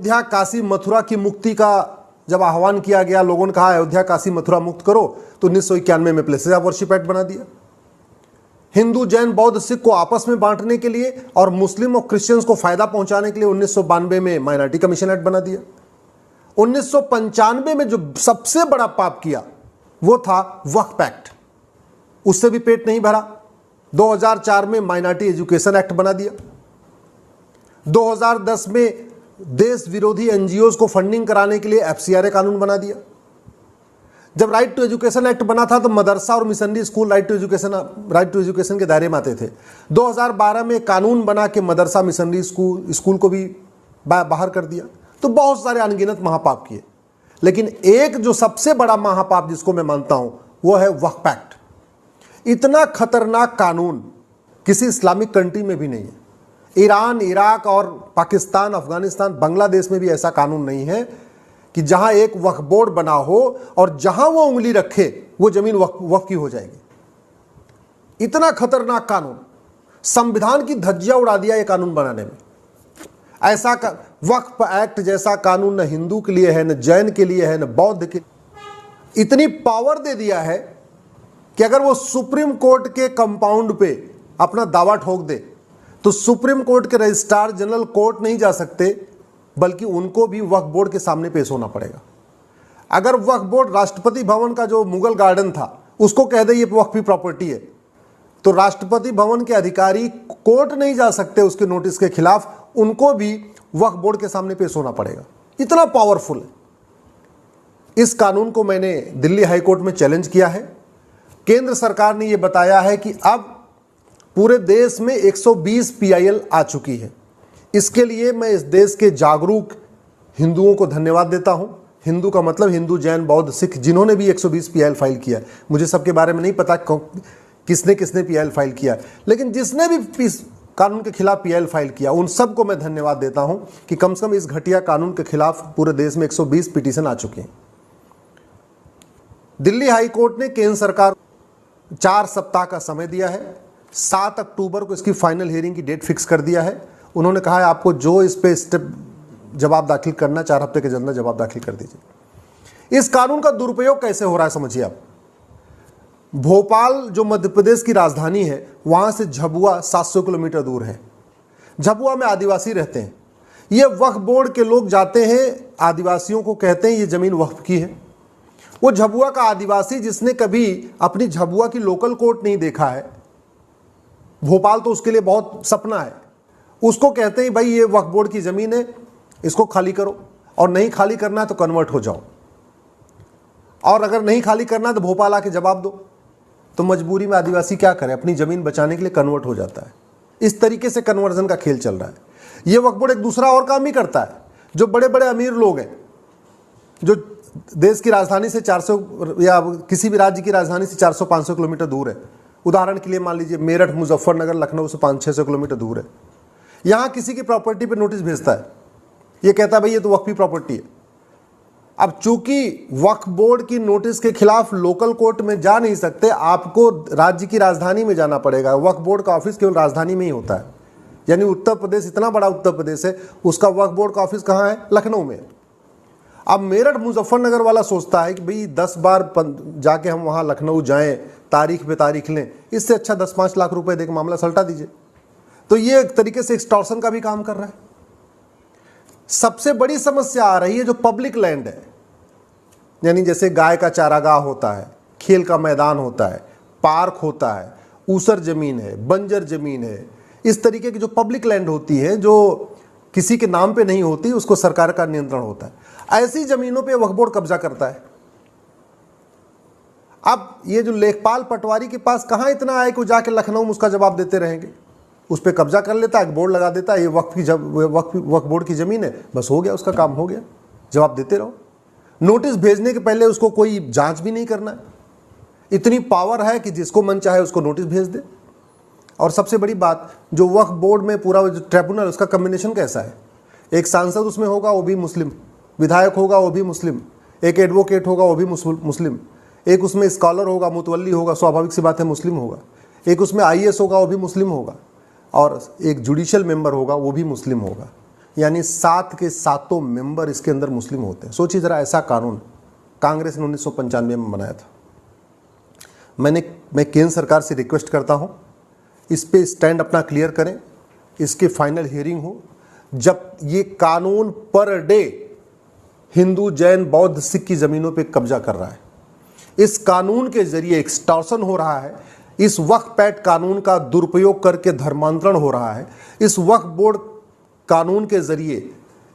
अयोध्या काशी मथुरा की मुक्ति का जब आह्वान किया गया, लोगों ने कहा अयोध्या काशी मथुरा मुक्त करो, तो 1991 में प्लेसेस ऑफ वर्शिप एक्ट बना दिया। हिंदू जैन बौद्ध सिख को आपस में बांटने के लिए और मुस्लिम और क्रिश्चियंस को फायदा पहुंचाने के लिए 1992 में माइनॉरिटी कमीशन एक्ट बना दिया। 1995 में जो सबसे बड़ा पाप किया वो था वक्फ एक्ट, उससे भी पेट नहीं भरा। 2004 में माइनॉरिटी एजुकेशन एक्ट बना दिया। 2010 में देश विरोधी एनजीओज को फंडिंग कराने के लिए एफसीआरए कानून बना दिया। जब राइट टू एजुकेशन एक्ट बना था तो मदरसा और missionary school right to education के दायरे में आते थे। 2012 में कानून बना के मदरसा मिशनरी स्कूल को भी बाहर कर दिया। तो बहुत सारे अनगिनत महापाप किए, लेकिन एक जो सबसे बड़ा महापाप जिसको मैं मानता हूं वो है वक्फ एक्ट। इतना खतरनाक कानून किसी इस्लामिक कंट्री में भी नहीं है। ईरान, इराक और पाकिस्तान, अफगानिस्तान, बांग्लादेश में भी ऐसा कानून नहीं है कि जहां एक वक्फ बोर्ड बना हो और जहां वो उंगली रखे वो जमीन वक्फ की हो जाएगी। इतना खतरनाक कानून, संविधान की धज्जियां उड़ा दिया ये कानून बनाने में। ऐसा वक्फ एक्ट जैसा कानून न हिंदू के लिए है, न जैन के लिए है, न बौद्ध के। इतनी पावर दे दिया है कि अगर वो सुप्रीम कोर्ट के कंपाउंड पे अपना दावा ठोक दे तो सुप्रीम कोर्ट के रजिस्ट्रार जनरल कोर्ट नहीं जा सकते, बल्कि उनको भी वक्फ बोर्ड के सामने पेश होना पड़ेगा। अगर वक्फ बोर्ड राष्ट्रपति भवन का जो मुगल गार्डन था उसको कह दे ये वक्फी प्रॉपर्टी है, तो राष्ट्रपति भवन के अधिकारी कोर्ट नहीं जा सकते उसके नोटिस के खिलाफ, उनको भी वक्फ बोर्ड के सामने पेश होना पड़ेगा। इतना पावरफुल है। इस कानून को मैंने दिल्ली हाई कोर्ट में चैलेंज किया है। केंद्र सरकार ने यह बताया है कि अब पूरे देश में 120 पीआईएल आ चुकी है। इसके लिए मैं इस देश के जागरूक हिंदुओं को धन्यवाद देता हूं। हिंदू का मतलब हिंदू, जैन, बौद्ध, सिख, जिन्होंने भी 120 पीआईएल फाइल किया। मुझे सबके बारे में नहीं पता किसने किसने पीआईएल फाइल किया, लेकिन जिसने भी इस कानून के खिलाफ पीआईएल फाइल किया उन सबको मैं धन्यवाद देता हूं कि कम से कम इस घटिया कानून के खिलाफ पूरे देश में 120 पिटीशन आ चुके हैं। दिल्ली हाई कोर्ट ने केंद्र सरकार 4 सप्ताह का समय दिया है। 7 अक्टूबर को इसकी फाइनल हियरिंग की डेट फिक्स कर दिया है। उन्होंने कहा है आपको जो इस पे स्टेप जवाब दाखिल करना, 4 हफ्ते के अंदर जवाब दाखिल कर दीजिए। इस कानून का दुरुपयोग कैसे हो रहा है समझिए आप। भोपाल जो मध्य प्रदेश की राजधानी है, वहां से झबुआ 700 किलोमीटर दूर है। झबुआ में आदिवासी रहते हैं। ये वक्फ बोर्ड के लोग जाते हैं, आदिवासियों को कहते हैं ये जमीन वक्फ की है। वो झबुआ का आदिवासी जिसने कभी अपनी झबुआ की लोकल कोर्ट नहीं देखा है, भोपाल तो उसके लिए बहुत सपना है, उसको कहते हैं भाई ये वक्फ बोर्ड की जमीन है, इसको खाली करो, और नहीं खाली करना है तो कन्वर्ट हो जाओ, और अगर नहीं खाली करना है तो भोपाल आके जवाब दो। तो मजबूरी में आदिवासी क्या करे, अपनी जमीन बचाने के लिए कन्वर्ट हो जाता है। इस तरीके से कन्वर्जन का खेल चल रहा है। ये वक्फ बोर्ड एक दूसरा और काम ही करता है। जो बड़े बड़े अमीर लोग हैं, जो देश की राजधानी से 400 या किसी भी राज्य की राजधानी से 400-500 किलोमीटर दूर है, उदाहरण के लिए मान लीजिए मेरठ, मुजफ्फरनगर, लखनऊ से 500-600 किलोमीटर दूर है, यहाँ किसी की प्रॉपर्टी पे नोटिस भेजता है, ये कहता है भाई ये तो वक्फी प्रॉपर्टी है। अब चूंकि वक्फ बोर्ड की नोटिस के खिलाफ लोकल कोर्ट में जा नहीं सकते, आपको राज्य की राजधानी में जाना पड़ेगा। वक्फ बोर्ड का ऑफिस केवल राजधानी में ही होता है, यानी उत्तर प्रदेश इतना बड़ा उत्तर प्रदेश है, उसका वक्फ बोर्ड का ऑफिस कहाँ है? लखनऊ में। अब मेरठ मुजफ्फरनगर वाला सोचता है कि भाई 10 बार जाके हम वहाँ लखनऊ जाएं, तारीख पे तारीख लें, इससे अच्छा 10-5 लाख रुपए देकर मामला सल्टा दीजिए। तो ये एक तरीके से एक्सटॉर्शन का भी काम कर रहा है। सबसे बड़ी समस्या आ रही है जो पब्लिक लैंड है, यानी जैसे गाय का चारागाह होता है, खेल का मैदान होता है, पार्क होता है, ऊसर जमीन है, बंजर जमीन है, इस तरीके की जो पब्लिक लैंड होती है जो किसी के नाम पे नहीं होती, उसको सरकार का नियंत्रण होता है। ऐसी जमीनों पे वक्फ बोर्ड कब्जा करता है। अब ये जो लेखपाल पटवारी के पास कहाँ इतना आए कि जाके लखनऊ में उसका जवाब देते रहेंगे, उस पर कब्जा कर लेता है, बोर्ड लगा देता है ये वक्फ बोर्ड की जमीन है, बस हो गया, उसका काम हो गया, जवाब देते रहो। नोटिस भेजने के पहले उसको कोई जांच भी नहीं करना है। इतनी पावर है कि जिसको मन चाहे उसको नोटिस भेज दे। और सबसे बड़ी बात, जो वक्फ बोर्ड में पूरा जो ट्रिब्यूनल, उसका कम्बिनेशन कैसा है? एक सांसद उसमें होगा वो भी मुस्लिम, विधायक होगा वो भी मुस्लिम, एक एडवोकेट होगा वो भी मुस्लिम, एक उसमें स्कॉलर होगा, मुतवल्ली होगा, स्वाभाविक सी बात है मुस्लिम होगा, एक उसमें आईएएस होगा वो भी मुस्लिम होगा, और एक जुडिशियल मेंबर होगा वो भी मुस्लिम होगा। यानी 7 के 7 मेंबर इसके अंदर मुस्लिम होते हैं। सोचिए जरा, ऐसा कानून कांग्रेस ने 1995 में बनाया था। मैं केंद्र सरकार से रिक्वेस्ट करता हूं, इस पे स्टैंड अपना क्लियर करें, इसकी फाइनल हियरिंग हो। जब ये कानून पर डे हिंदू, जैन, बौद्ध, सिख की ज़मीनों पे कब्जा कर रहा है, इस कानून के जरिए एक्सटॉर्शन हो रहा है, इस वक्फ एक्ट कानून का दुरुपयोग करके धर्मांतरण हो रहा है, इस वक्फ बोर्ड कानून के जरिए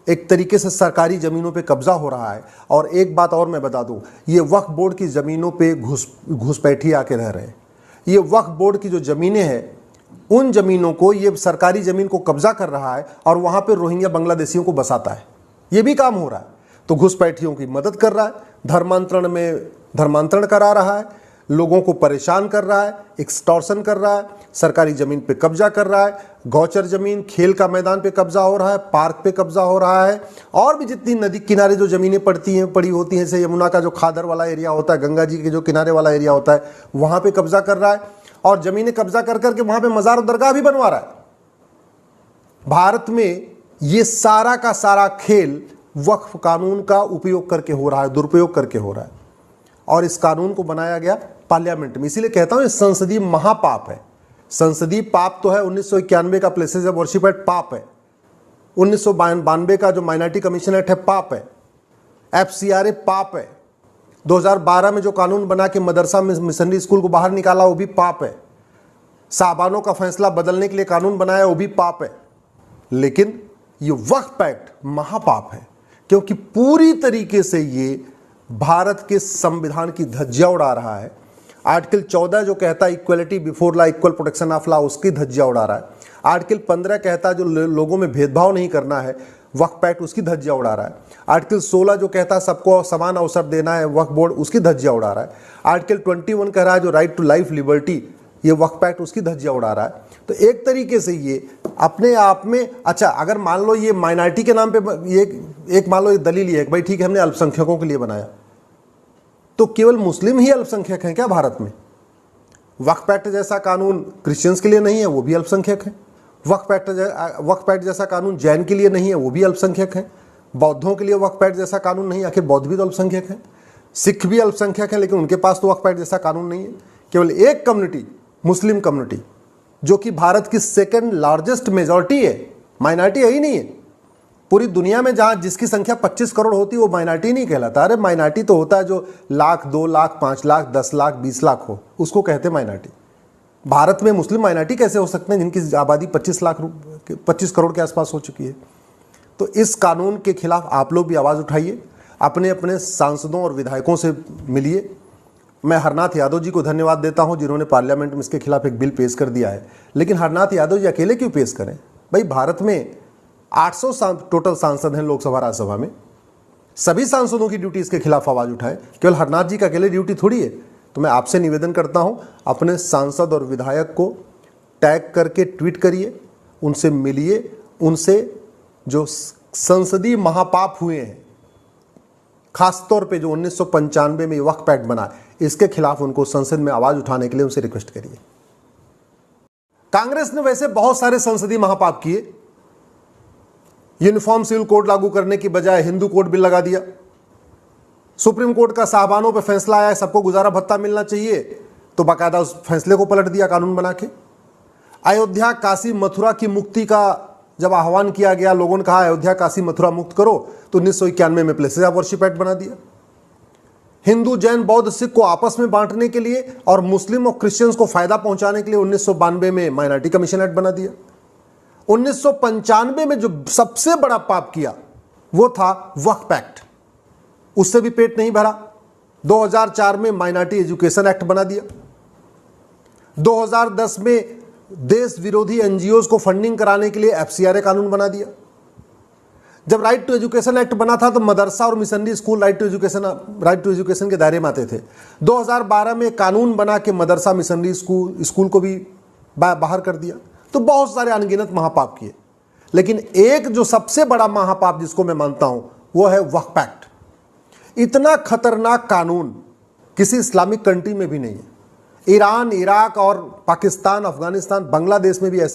एक तरीके से सरकारी ज़मीनों पे कब्जा हो रहा है। और एक बात और मैं बता दूं, ये वक्फ बोर्ड की ज़मीनों पे घुसपैठी आके रह रहे हैं। ये वक्फ बोर्ड की जो ज़मीनें हैं, उन ज़मीनों को, ये सरकारी ज़मीन को कब्जा कर रहा है और वहाँ पे रोहिंग्या बांग्लादेशियों को बसाता है। ये भी काम हो रहा है। तो घुसपैठियों की मदद कर रहा है, धर्मांतरण करा रहा है, लोगों को परेशान कर रहा है, एक्सटॉर्शन कर रहा है, सरकारी ज़मीन पे कब्जा कर रहा है, गौचर ज़मीन, खेल का मैदान पे कब्जा हो रहा है, पार्क पे कब्जा हो रहा है, और भी जितनी नदी किनारे जो ज़मीनें पड़ी होती हैं, जैसे यमुना का जो खादर वाला एरिया होता है, गंगा जी के जो किनारे वाला एरिया होता है, वहाँ पे कब्जा कर रहा है और ज़मीनें कब्जा कर करके वहाँ पे मज़ार और दरगाह भी बनवा रहा है। भारत में ये सारा का सारा खेल वक्फ कानून का उपयोग करके हो रहा है, दुरुपयोग करके हो रहा है। और इस कानून को बनाया गया पार्लियामेंट में। इसीलिए कहता हूं ये संसदीय महापाप है। संसदीय पाप तो है 1991 का प्लेसेस ऑफ वर्शिप एक्ट पाप है, 1992 का जो माइनॉरिटी कमीशन एक्ट है पाप है, FCRA पाप है, 2012 में जो कानून बना के मदरसा मिशनरी स्कूल को बाहर निकाला वो भी पाप है, साहबानों का फैसला बदलने के लिए कानून बनाया वो भी पाप है। लेकिन ये वक्फ एक्ट महापाप है, क्योंकि पूरी तरीके से ये भारत के संविधान की धज्जियां उड़ा रहा है। आर्टिकल 14 जो कहता है equality before law, equal protection of law, उसकी धज्जियां उड़ा रहा है। आर्टिकल 15 कहता है जो लोगों में भेदभाव नहीं करना है, वक्फ एक्ट उसकी धज्जियां उड़ा रहा है। आर्टिकल 16 जो कहता है सबको समान अवसर देना है, वक्फ बोर्ड उसकी धज्जियां उड़ा रहा है। आर्टिकल 21 कह रहा है जो राइट टू लाइफ लिबर्टी, ये वक्फ एक्ट उसकी धज्जियां उड़ा रहा है। तो एक तरीके से ये अपने आप में, अच्छा अगर मान लो ये माइनॉरिटी के नाम पे ये एक मान लो ये दलील ये है कि भाई ठीक है हमने अल्पसंख्यकों के लिए बनाया, तो केवल मुस्लिम ही अल्पसंख्यक हैं क्या भारत में? वक्फ एक्ट जैसा कानून क्रिश्चियंस के लिए नहीं है, वो भी अल्पसंख्यक हैं। वक्फ एक्ट जैसा कानून जैन के लिए नहीं है, वो भी अल्पसंख्यक हैं। बौद्धों के लिए वक्फ एक्ट जैसा कानून नहीं, आखिर बौद्ध भी तो अल्पसंख्यक हैं। सिख भी अल्पसंख्यक हैं, लेकिन उनके पास तो वक्फ एक्ट जैसा कानून नहीं है। केवल एक कम्युनिटी, मुस्लिम कम्युनिटी, जो कि भारत की सेकेंड लार्जेस्ट मेजॉरिटी है, माइनॉरिटी है ही नहीं है। पूरी दुनिया में जहां जिसकी संख्या 25 करोड़ होती है वो माइनॉरिटी नहीं कहलाता। अरे माइनॉरिटी तो होता है जो लाख, 2 लाख, 5 लाख, 10 लाख, 20 लाख हो, उसको कहते हैं माइनॉरिटी। भारत में मुस्लिम माइनॉरिटी कैसे हो सकते हैं जिनकी आबादी 25 करोड़ के आसपास हो चुकी है? तो इस कानून के खिलाफ आप लोग भी आवाज़ उठाइए, अपने अपने सांसदों और विधायकों से मिलिए। मैं हरनाथ यादव जी को धन्यवाद देता हूं जिन्होंने पार्लियामेंट में इसके खिलाफ एक बिल पेश कर दिया है। लेकिन हरनाथ यादव जी अकेले क्यों पेश करें? भाई भारत में 800 टोटल सांसद हैं लोकसभा राज्यसभा में, सभी सांसदों की ड्यूटी इसके खिलाफ आवाज़ उठाए, केवल हरनाथ जी का अकेले ड्यूटी थोड़ी है। तो मैं आपसे निवेदन करता हूं, अपने सांसद और विधायक को टैग करके ट्वीट करिए, उनसे मिलिए, उनसे जो संसदीय महापाप हुए हैं, खासतौर पे जो 1995 में वक्फ एक्ट बना, इसके खिलाफ उनको संसद में आवाज उठाने के लिए उनसे रिक्वेस्ट करिए। कांग्रेस ने वैसे बहुत सारे संसदीय महापाप किए। यूनिफॉर्म सिविल कोड लागू करने की बजाय हिंदू कोड बिल लगा दिया। सुप्रीम कोर्ट का साहबानों पर फैसला आया सबको गुजारा भत्ता मिलना चाहिए, तो बाकायदा उस फैसले को पलट दिया कानून बना के। अयोध्या, काशी, मथुरा की मुक्ति का जब आह्वान किया गया, लोगों ने कहा अयोध्या, काशी, मथुरा मुक्त करो, तो 1991 में प्लेसेस ऑफ वर्शिप एक्ट बना दिया। हिंदू, जैन, बौद्ध, सिख को आपस में बांटने के लिए और मुस्लिम और क्रिश्चियंस को फायदा पहुंचाने के लिए 1992 में माइनॉरिटी कमीशन एक्ट बना दिया। 1995 में जो सबसे बड़ा पाप किया वो था वक्फ एक्ट, उससे भी पेट नहीं भरा। 2004 में माइनॉरिटी एजुकेशन एक्ट बना दिया। 2010 में देश विरोधी एनजीओज को फंडिंग कराने के लिए FCRA कानून बना दिया। जब राइट टू एजुकेशन एक्ट बना था तो मदरसा और missionary school right to education के दायरे में आते थे। 2012 में कानून बना के मदरसा, मिशनरी स्कूल को भी बाहर कर दिया। तो बहुत सारे अनगिनत महापाप किए, लेकिन एक जो सबसे बड़ा महापाप जिसको मैं मानता हूं वो है वक्फ एक्ट। इतना खतरनाक कानून किसी इस्लामिक कंट्री में भी नहीं है। ईरान, इराक और पाकिस्तान, अफगानिस्तान, बांग्लादेश में भी ऐसे